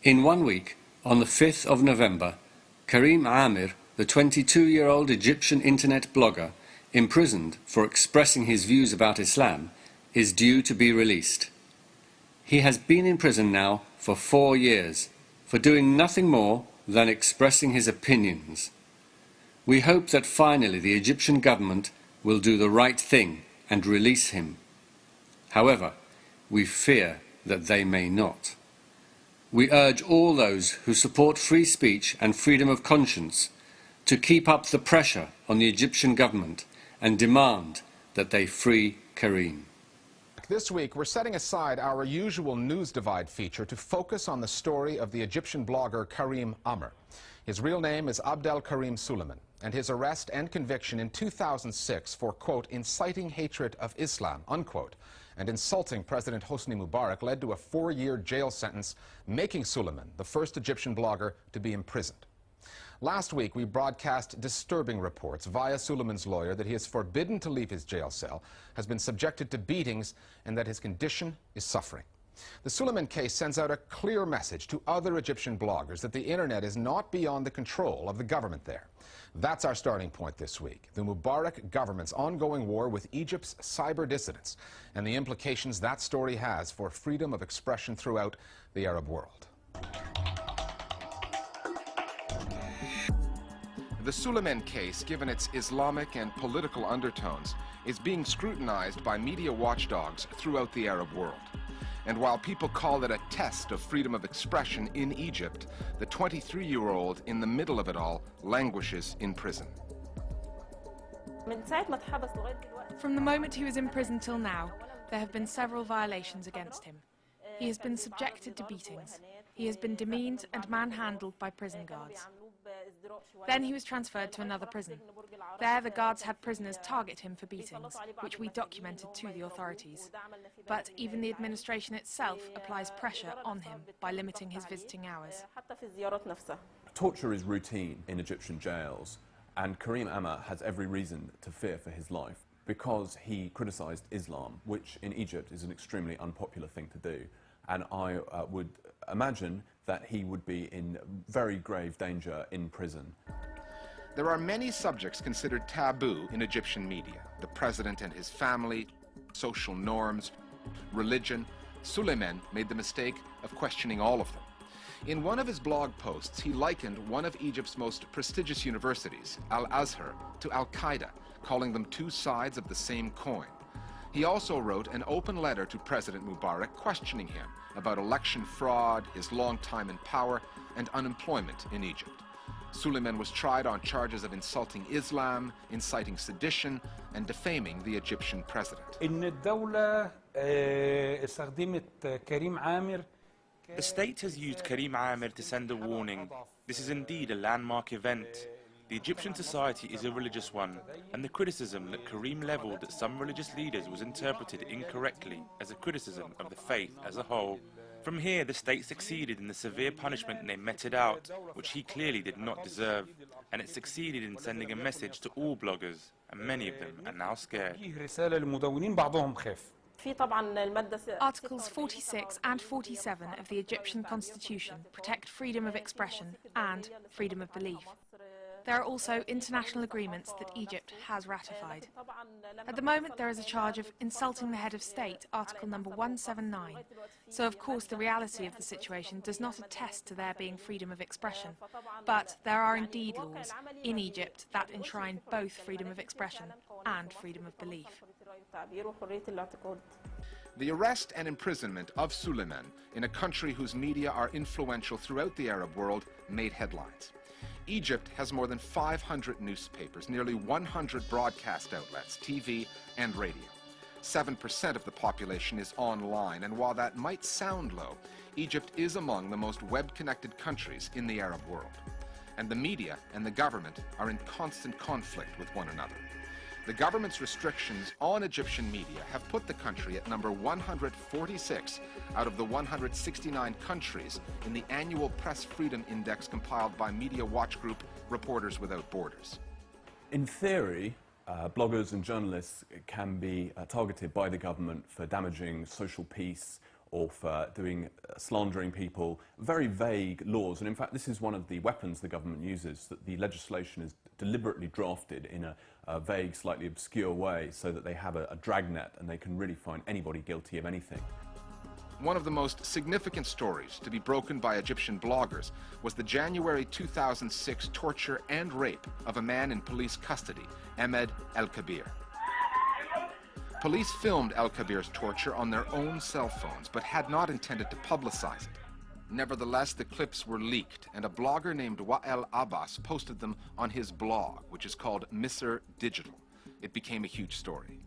In 1 week, on the 5th of November, Kareem Amer, the 22-year-old Egyptian internet blogger, imprisoned for expressing his views about Islam, is due to be released. He has been in prison now for 4 years, for doing nothing more than expressing his opinions. We hope that finally the Egyptian government will do the right thing and release him. However, we fear that they may not. We urge all those who support free speech and freedom of conscience to keep up the pressure on the Egyptian government and demand that they free Kareem. This week, we're setting aside our usual News Divide feature to focus on the story of the Egyptian blogger Kareem Amer. His real name is Abdel Karim Suleiman, and his arrest and conviction in 2006 for, quote, inciting hatred of Islam, unquote, and insulting President Hosni Mubarak led to a 4-year jail sentence, making Suleiman the first Egyptian blogger to be imprisoned. Last week, we broadcast disturbing reports via Suleiman's lawyer that he is forbidden to leave his jail cell, has been subjected to beatings, and that his condition is suffering. The Suleiman case sends out a clear message to other Egyptian bloggers that the internet is not beyond the control of the government there. That's our starting point this week, the Mubarak government's ongoing war with Egypt's cyber dissidents and the implications that story has for freedom of expression throughout the Arab world. The Suleiman case, given its Islamic and political undertones, is being scrutinized by media watchdogs throughout the Arab world. And while people call it a test of freedom of expression in Egypt, the 23-year-old in the middle of it all languishes in prison. From the moment he was in prison till now, there have been several violations against him. He has been subjected to beatings. He has been demeaned and manhandled by prison guards. Then he was transferred to another prison. There the guards had prisoners target him for beatings, which we documented to the authorities. But even the administration itself applies pressure on him by limiting his visiting hours. Torture is routine in Egyptian jails, and Kareem Amer has every reason to fear for his life because he criticised Islam, which in Egypt is an extremely unpopular thing to do. And I would imagine that he would be in very grave danger in prison. There are many subjects considered taboo in Egyptian media: the president and his family, social norms, religion. Suleiman made the mistake of questioning all of them. In one of his blog posts, he likened one of Egypt's most prestigious universities, Al-Azhar, to Al-Qaeda, calling them two sides of the same coin. He also wrote an open letter to President Mubarak questioning him about election fraud, his long time in power, and unemployment in Egypt. Suleiman was tried on charges of insulting Islam, inciting sedition, and defaming the Egyptian president. The state has used Kareem Amer to send a warning. This is indeed a landmark event. The Egyptian society is a religious one, and the criticism that Kareem levelled at some religious leaders was interpreted incorrectly as a criticism of the faith as a whole. From here, the state succeeded in the severe punishment they meted out, which he clearly did not deserve, and it succeeded in sending a message to all bloggers, and many of them are now scared. Articles 46 and 47 of the Egyptian Constitution protect freedom of expression and freedom of belief. There are also international agreements that Egypt has ratified. At the moment, there is a charge of insulting the head of state, Article number 179. So, of course, the reality of the situation does not attest to there being freedom of expression. But there are indeed laws in Egypt that enshrine both freedom of expression and freedom of belief. The arrest and imprisonment of Suleiman in a country whose media are influential throughout the Arab world made headlines. Egypt has more than 500 newspapers, nearly 100 broadcast outlets, TV and radio. 7% of the population is online, and while that might sound low, Egypt is among the most web-connected countries in the Arab world. And the media and the government are in constant conflict with one another. The government's restrictions on Egyptian media have put the country at number 146 out of the 169 countries in the annual Press Freedom Index compiled by media watch group Reporters Without Borders. In theory, bloggers and journalists can be targeted by the government for damaging social peace or for doing slandering people, very vague laws. And in fact, this is one of the weapons the government uses, that the legislation is deliberately drafted in a vague, slightly obscure way so that they have a dragnet and they can really find anybody guilty of anything. One of the most significant stories to be broken by Egyptian bloggers was the January 2006 torture and rape of a man in police custody, Ahmed El-Kabir. Police filmed El-Kabir's torture on their own cell phones, but had not intended to publicize it. Nevertheless, the clips were leaked, and a blogger named Wael Abbas posted them on his blog, which is called Misr Digital. It became a huge story.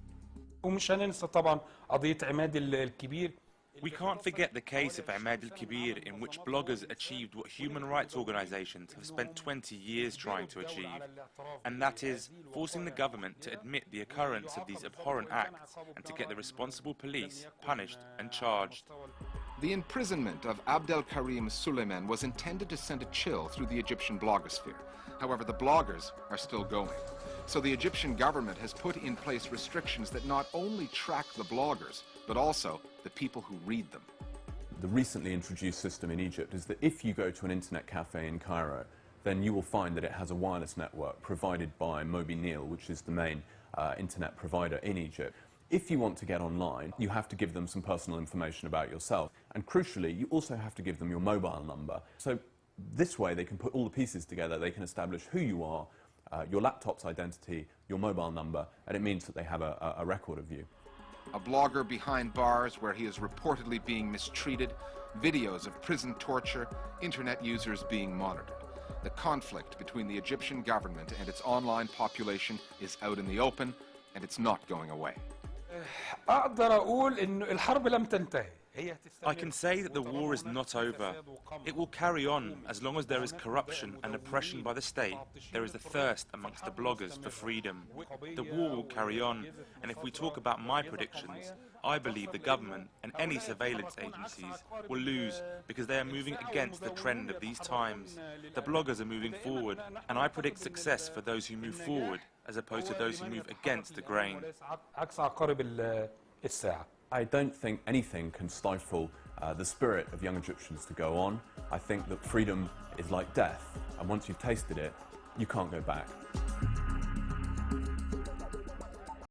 We can't forget the case of Ahmed El-Kabir, in which bloggers achieved what human rights organizations have spent 20 years trying to achieve, and that is forcing the government to admit the occurrence of these abhorrent acts and to get the responsible police punished and charged. The imprisonment of Abdel Kareem Suleiman was intended to send a chill through the Egyptian blogosphere. However, the bloggers are still going. So the Egyptian government has put in place restrictions that not only track the bloggers, but also the people who read them. The recently introduced system in Egypt is that if you go to an internet cafe in Cairo, then you will find that it has a wireless network provided by Mobinil, which is the main internet provider in Egypt. If you want to get online, you have to give them some personal information about yourself. And crucially, you also have to give them your mobile number. So this way they can put all the pieces together, they can establish who you are, your laptop's identity, your mobile number, and it means that they have a record of you. A blogger behind bars where he is reportedly being mistreated, videos of prison torture, internet users being monitored. The conflict between the Egyptian government and its online population is out in the open, and it's not going away. I can say that the war is not over. It will carry on as long as there is corruption and oppression by the state. There is a thirst amongst the bloggers for freedom. The war will carry on, and if we talk about my predictions, I believe the government and any surveillance agencies will lose because they are moving against the trend of these times. The bloggers are moving forward, and I predict success for those who move forward as opposed to those who move against the grain. I don't think anything can stifle the spirit of young Egyptians to go on. I think that freedom is like death, and once you've tasted it, you can't go back.